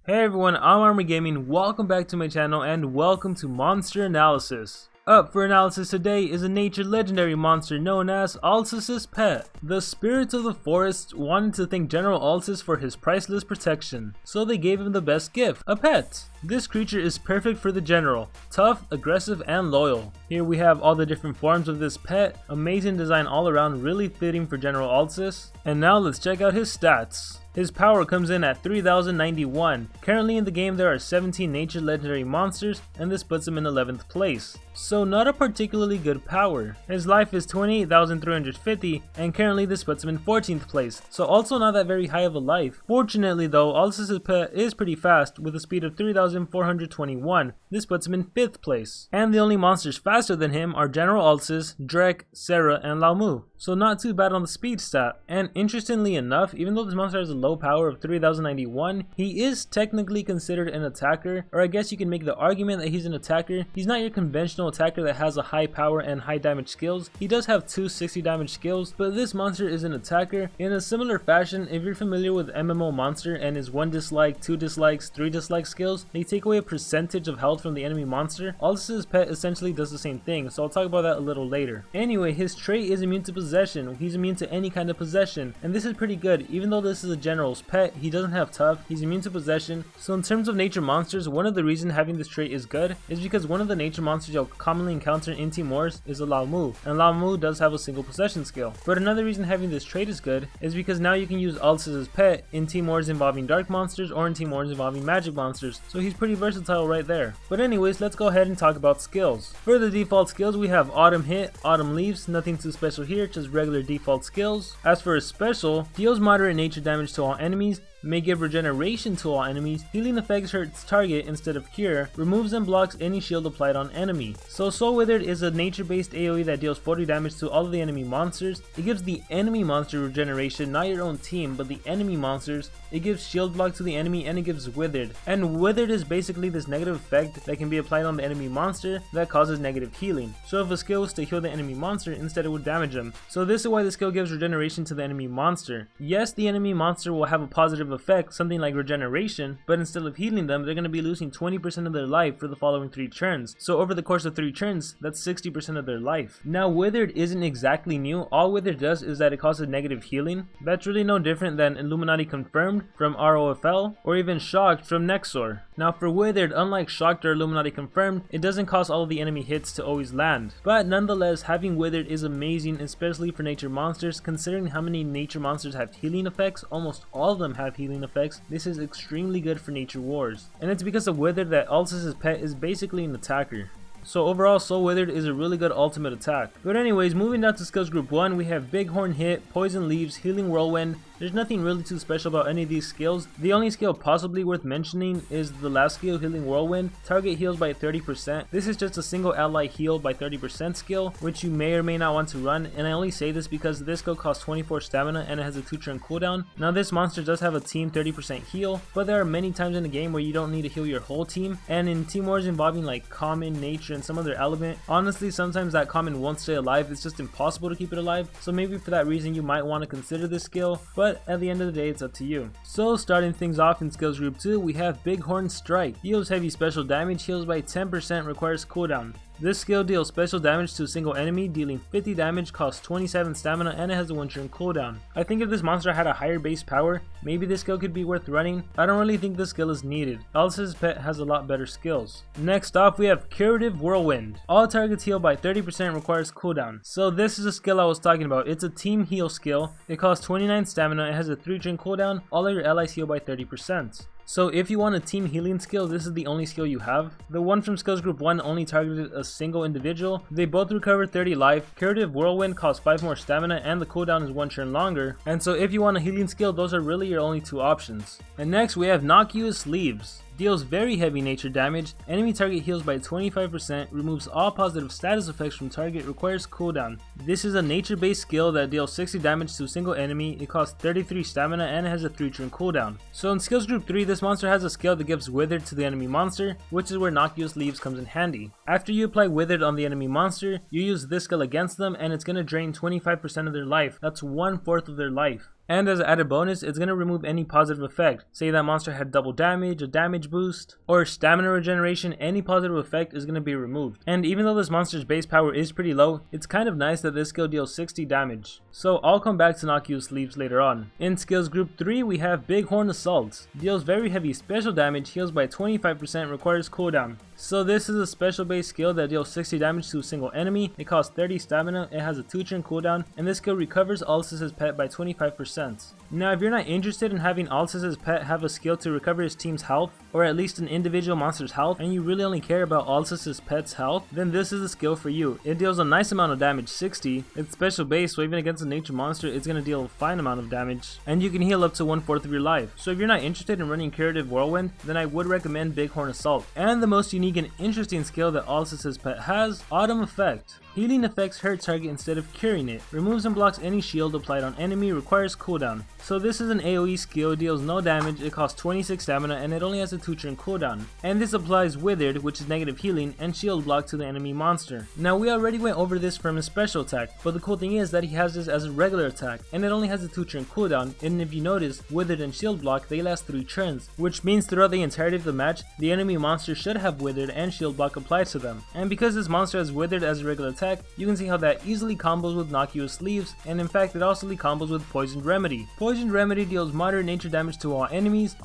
Hey everyone, I'm ArmorGaming, welcome back to my channel and welcome to Monster Analysis. Up for analysis today is a nature legendary monster known as Alces' pet. The spirits of the forest wanted to thank General Alces for his priceless protection, so they gave him the best gift, a pet. This creature is perfect for the general, tough, aggressive, and loyal. Here we have all the different forms of this pet, amazing design all around, really fitting for General Alces. And now let's check out his stats. His power comes in at 3091. Currently in the game there are 17 nature legendary monsters and this puts him in 11th place. So not a particularly good power. His life is 28,350 and currently this puts him in 14th place. So also not that very high of a life. Fortunately though, Alces' pet is pretty fast with a speed of 3,421. This puts him in 5th place. And the only monsters faster than him are General Alces, Drek, Sarah, and Laumu. So not too bad on the speed stat. And interestingly enough, even though this monster has a low power of 3091, he is technically considered an attacker, or I guess you can make the argument that he's an attacker. He's not your conventional attacker that has a high power and high damage skills. He does have two 60 damage skills, but this monster is an attacker. In a similar fashion, if you're familiar with MMO monster and his 1 dislike, 2 dislikes, 3 dislike skills, they take away a percentage of health from the enemy monster. Alces' pet essentially does the same thing, so I'll talk about that a little later. Anyway, his trait is immune to possession. He's immune to any kind of possession, and this is pretty good. Even though this is a general's pet, he doesn't have tough, he's immune to possession. So in terms of nature monsters, one of the reasons having this trait is good is because one of the nature monsters you'll commonly encounter in Team Wars is a Laumu, and Laumu does have a single possession skill. But another reason having this trait is good is because now you can use Alces' pet in Team Wars involving dark monsters or in Team Wars involving magic monsters, so he's pretty versatile right there. But anyways, let's go ahead and talk about skills. For the default skills, we have Autumn Hit, Autumn Leaves, nothing too special here, just regular default skills. As for his special, deals moderate nature damage to all enemies, may give regeneration to all enemies, healing effects hurts target instead of cure, removes and blocks any shield applied on enemy. So Soul Withered is a nature based AoE that deals 40 damage to all of the enemy monsters. It gives the enemy monster regeneration, not your own team, but the enemy monsters. It gives shield block to the enemy and it gives Withered. And Withered is basically this negative effect that can be applied on the enemy monster that causes negative healing. So if a skill was to heal the enemy monster, instead it would damage them. So this is why the skill gives regeneration to the enemy monster. Yes, the enemy monster will have a positive effect, something like regeneration, but instead of healing them, they're going to be losing 20% of their life for the following 3 turns. So over the course of 3 turns, that's 60% of their life. Now Withered isn't exactly new. All Withered does is that it causes negative healing. That's really no different than Illuminati Confirmed from ROFL or even Shocked from Nexor. Now for Withered, unlike Shocked or Illuminati Confirmed, it doesn't cause all of the enemy hits to always land. But nonetheless, having Withered is amazing, especially for nature monsters. Considering how many nature monsters have healing effects, almost all of them have healing effects. This is extremely good for nature wars. And it's because of Withered that Alces' pet is basically an attacker. So overall, Soul Withered is a really good ultimate attack. But anyways, moving down to skills group 1, we have Bighorn Hit, Poison Leaves, Healing Whirlwind. There's nothing really too special about any of these skills. The only skill possibly worth mentioning is the last skill, Healing Whirlwind. Target heals by 30%. This is just a single ally heal by 30% skill, which you may or may not want to run. And I only say this because this skill costs 24 stamina and it has a 2-turn cooldown. Now this monster does have a team 30% heal, but there are many times in the game where you don't need to heal your whole team. And in Team Wars involving like common, nature, and some other element, honestly sometimes that common won't stay alive. It's just impossible to keep it alive. So maybe for that reason you might want to consider this skill, but at the end of the day it's up to you. So starting things off in skills group 2, we have Bighorn Strike. Deals heavy special damage, heals by 10%, requires cooldown. This skill deals special damage to a single enemy, dealing 50 damage, costs 27 stamina, and it has a 1-turn cooldown. I think if this monster had a higher base power, maybe this skill could be worth running. I don't really think this skill is needed. Alces' pet has a lot better skills. Next off, we have Curative Whirlwind. All targets heal by 30%, requires cooldown. So this is a skill I was talking about. It's a team heal skill. It costs 29 stamina, it has a 3-turn cooldown, all of your allies heal by 30%. So if you want a team healing skill, this is the only skill you have. The one from skills group 1 only targeted a single individual. They both recover 30 life. Curative Whirlwind costs 5 more stamina and the cooldown is 1 turn longer. And so if you want a healing skill, those are really your only 2 options. And next we have Innocuous Leaves. Deals very heavy nature damage, enemy target heals by 25%, removes all positive status effects from target, requires cooldown. This is a nature based skill that deals 60 damage to a single enemy, it costs 33 stamina and it has a 3-turn cooldown. So in skills group 3, this monster has a skill that gives Withered to the enemy monster, which is where Innocuous Leaves comes in handy. After you apply Withered on the enemy monster, you use this skill against them and it's going to drain 25% of their life. That's 1/4 of their life. And as an added bonus, it's going to remove any positive effect. Say that monster had double damage, a damage boost, or stamina regeneration, any positive effect is going to be removed. And even though this monster's base power is pretty low, it's kind of nice that this skill deals 60 damage. So I'll come back to Innocuous Leaves later on. In skills group 3 we have Bighorn Assault. Deals very heavy special damage, heals by 25%, requires cooldown. So this is a special base skill that deals 60 damage to a single enemy. It costs 30 stamina, it has a 2-turn cooldown, and this skill recovers Alces' pet by 25%. Now if you're not interested in having Alces' pet have a skill to recover his team's health, or at least an individual monster's health, and you really only care about Alces' pet's health, then this is a skill for you. It deals a nice amount of damage, 60. It's special base, so even against a nature monster, it's going to deal a fine amount of damage, and you can heal up to 1/4 of your life. So if you're not interested in running Curative Whirlwind, then I would recommend Bighorn Assault. And the most unique and interesting skill that Alces' pet has, Autumn Effect. Healing affects her target instead of curing it. Removes and blocks any shield applied on enemy, requires cooldown. So this is an AoE skill, deals no damage, it costs 26 stamina, and it only has a 2-turn cooldown. And this applies Withered, which is negative healing, and shield block to the enemy monster. Now we already went over this from his special attack, but the cool thing is that he has this as a regular attack, and it only has a 2-turn cooldown, and if you notice, Withered and shield block, they last 3 turns, which means throughout the entirety of the match, the enemy monster should have Withered and shield block applied to them. And because this monster has Withered as a regular attack, you can see how that easily combos with Innocuous Leaves, and in fact it also combos with Poisoned Remedy. Poisoned Remedy deals moderate nature damage to all enemies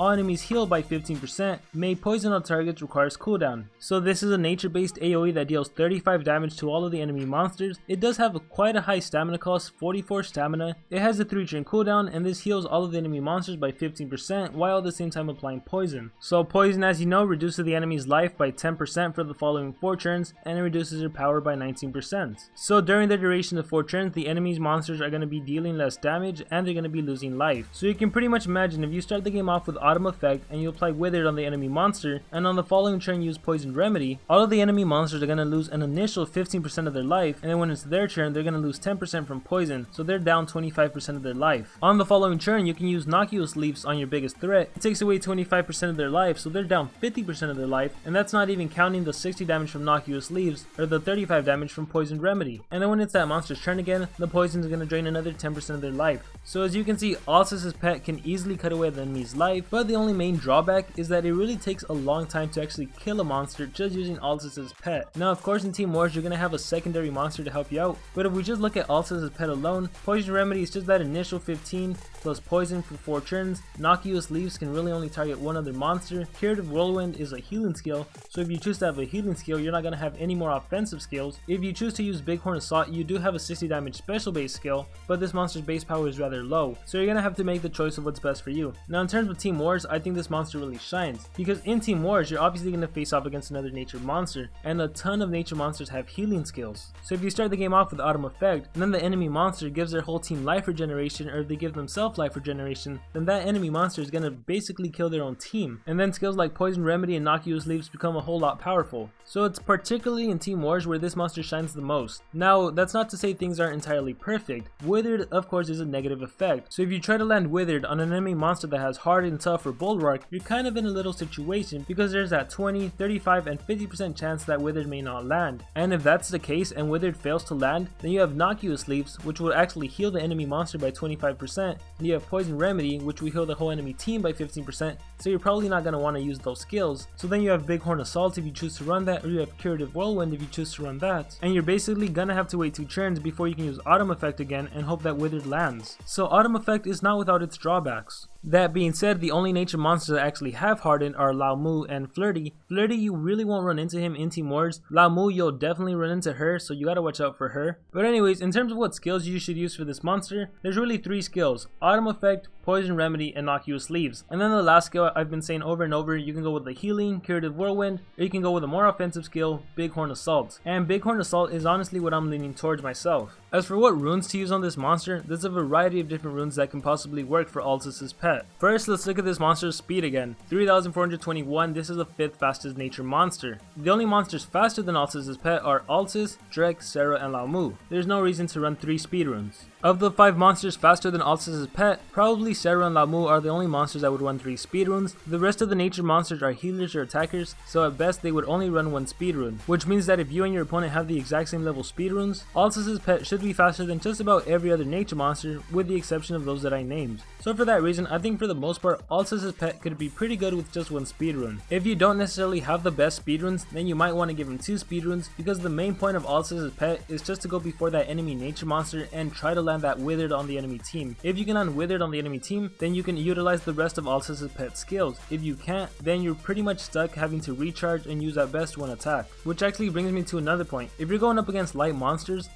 heal by 15%, may poison all targets, requires cooldown. So this is a nature based AoE that deals 35 damage to all of the enemy monsters. It does have quite a high stamina cost, 44 stamina, it has a 3-turn cooldown, and this heals all of the enemy monsters by 15% while at the same time applying poison. So poison, as you know, reduces the enemy's life by 10% for the following 4 turns, and it reduces their power by 19%. So during the duration of 4 turns, the enemy's monsters are going to be dealing less damage and they're going to be losing life. So you can pretty much imagine if you start the game off with Autumn Effect and you apply Withered on the enemy monster, and on the following turn use Poisoned Remedy, all of the enemy monsters are going to lose an initial 15% of their life, and then when it's their turn they're going to lose 10% from poison, so they're down 25% of their life. On the following turn you can use Innocuous Leaves on your biggest threat. It takes away 25% of their life, so they're down 50% of their life, and that's not even counting the 60 damage from Innocuous Leaves or the 35 damage from Poisoned Remedy. And then when it's that monster's turn again, the poison is going to drain another 10% of their life. So as you can see, Alces' pet can easily cut away the enemy's life, but the only main drawback is that it really takes a long time to actually kill a monster just using Alces' pet. Now of course in Team Wars you're going to have a secondary monster to help you out, but if we just look at Alces' pet alone, Poison Remedy is just that initial 15 plus poison for 4 turns. Innocuous Leaves can really only target one other monster. Curative Whirlwind is a healing skill, so if you choose to have a healing skill you're not going to have any more offensive skills. If you choose to use Bighorn Assault, you do have a 60 damage special base skill, but this monster's base power is rather low, so you're going to have to make the choice of what's best for you. Now in terms of Team Wars, I think this monster really shines, because in Team Wars you're obviously going to face off against another nature monster, and a ton of nature monsters have healing skills. So if you start the game off with Autumn Effect, and then the enemy monster gives their whole team life regeneration, or if they give themselves life regeneration, then that enemy monster is going to basically kill their own team, and then skills like Poison Remedy and Innocuous Leaves become a whole lot powerful. So it's particularly in Team Wars where this monster shines the most. Now that's not to say things aren't entirely perfect. Withered of course is a negative effect, so if you try to land Withered on an enemy monster that has Hardened, Tough, or Bulwark, you're kind of in a little situation because there's that 20, 35, and 50% chance that Withered may not land. And if that's the case and Withered fails to land, then you have Innocuous Leaves, which will actually heal the enemy monster by 25%, and you have Poison Remedy, which will heal the whole enemy team by 15%, so you're probably not going to want to use those skills. So then you have Bighorn Assault if you choose to run that, or you have Curative Whirlwind if you choose to run that, and you're basically going to have to wait 2 turns before you can use Autumn Effect again and hope that Withered lands. So Autumn Effect is not without its drawbacks. That being said, the only nature monsters that actually have Hardened are Lao Mu and Flirty. Flirty, you really won't run into him in Team Wars. Lao Mu, you'll definitely run into her, so you gotta watch out for her. But anyways, in terms of what skills you should use for this monster, there's really 3 skills: Autumn Effect, Poison Remedy, and Innocuous Leaves. And then the last skill I've been saying over and over, you can go with the Healing, Curative Whirlwind, or you can go with a more offensive skill, Bighorn Assault. And Bighorn Assault is honestly what I'm leaning towards myself. As for what runes to use on this monster, there's a variety of different runes that can possibly work for Alces' pet. First, let's look at this monster's speed again. 3,421, this is the 5th fastest nature monster. The only monsters faster than Alces' pet are Alces, Drek, Sarah, and Lao Mu. There's no reason to run 3 speed runes. Of the 5 monsters faster than Alces' pet, probably Sarah and Lamu are the only monsters that would run 3 speedruns. The rest of the nature monsters are healers or attackers, so at best they would only run 1 speedrun, which means that if you and your opponent have the exact same level speedruns, Alces' pet should be faster than just about every other nature monster with the exception of those that I named. So for that reason, I think for the most part, Alces' pet could be pretty good with just 1 speedrun. If you don't necessarily have the best speedruns, then you might want to give him 2 speedruns, because the main point of Alces' pet is just to go before that enemy nature monster and try to land that withered on the enemy team. If you can land withered on the enemy team, then you can utilize the rest of Alces' pet skills. If you can't, then you're pretty much stuck having to recharge and use at best 1 attack. Which actually brings me to another point. If you're going up against light monsters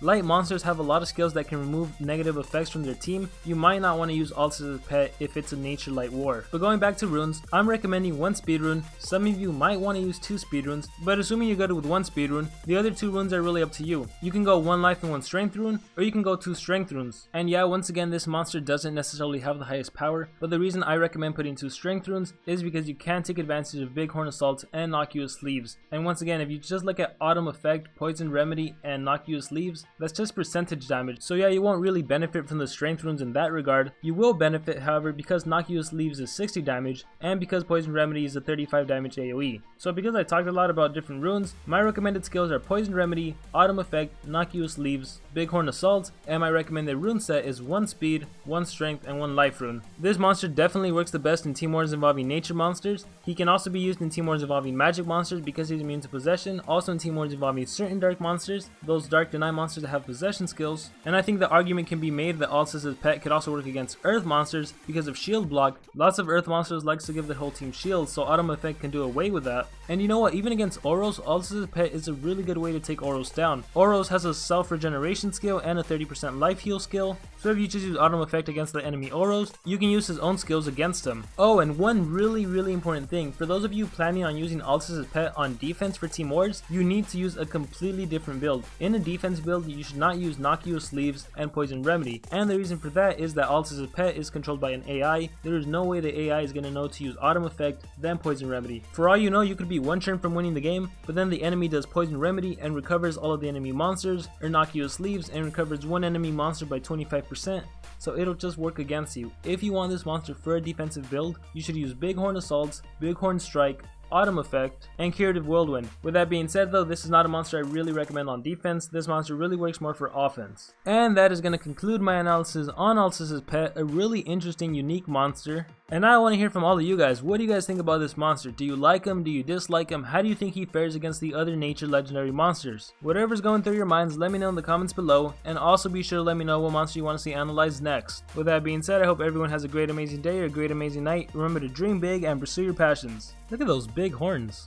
have a lot of skills that can remove negative effects from their team. You might not want to use Alces' pet if it's a nature light war. But going back to runes, I'm recommending 1 speedrun. Some of you might want to use 2 speedruns, but assuming you're good with 1 speedrun, the other 2 runes are really up to you. You can go 1 life and 1 strength rune, or you can go 2 strength runes. And yeah, once again, this monster doesn't necessarily have the highest power, but the reason I recommend putting 2 strength runes is because you can take advantage of Bighorn Assault and Knock You Sleeves. And once again, if you just look at Autumn Effect, Poison Remedy, and Knock You Sleeves, that's just percentage damage. So yeah, you won't really benefit from the strength runes in that regard. You will benefit, however, because Knock You Sleeves is 60 damage, and because Poison Remedy is a 35 damage AoE. So because I talked a lot about different runes, my recommended skills are Poison Remedy, Autumn Effect, Knock You Sleeves, Bighorn Assault, and my recommended rune set is 1 speed, 1 strength, and 1 life rune. This monster definitely works the best in team wars involving nature monsters. He can also be used in team wars involving magic monsters because he's immune to possession, also in team wars involving certain dark monsters, those dark deny monsters that have possession skills. And I think the argument can be made that Alces' pet could also work against earth monsters because of shield block. Lots of earth monsters likes to give the whole team shields, so Autumn Effect can do away with that. And you know what, even against Oros, Alces' pet is a really good way to take Oros down. Oros has a self-regeneration skill and a 30% life heal skill, so if you just use Autumn Effect against the enemy Oros, you can use his own skills against him. Oh, and one really important thing, for those of you planning on using Alces' pet on defense for team wars, you need to use a completely different build. In a defense build, you should not use Knock You Sleeves and Poison Remedy, and the reason for that is that Alces' pet is controlled by an AI. There is no way the AI is going to know to use Autumn Effect, then Poison Remedy. For all you know, you could be 1 turn from winning the game, but then the enemy does Poison Remedy and recovers all of the enemy monsters, or Knock You Sleeves and recovers 1 enemy monster by 25%, so it'll just work against you. If you want this monster for a defensive build, you should use Bighorn Assault, Bighorn Strike, Autumn Effect, and Curative Whirlwind. With that being said though, this is not a monster I really recommend on defense. This monster really works more for offense. And that is going to conclude my analysis on Alces' pet, a really interesting, unique monster. And now I want to hear from all of you guys. What do you guys think about this monster? Do you like him? Do you dislike him? How do you think he fares against the other nature legendary monsters? Whatever's going through your minds, let me know in the comments below, and also be sure to let me know what monster you want to see analyzed next. With that being said, I hope everyone has a great amazing day or a great amazing night. Remember to dream big and pursue your passions. Look at those big horns.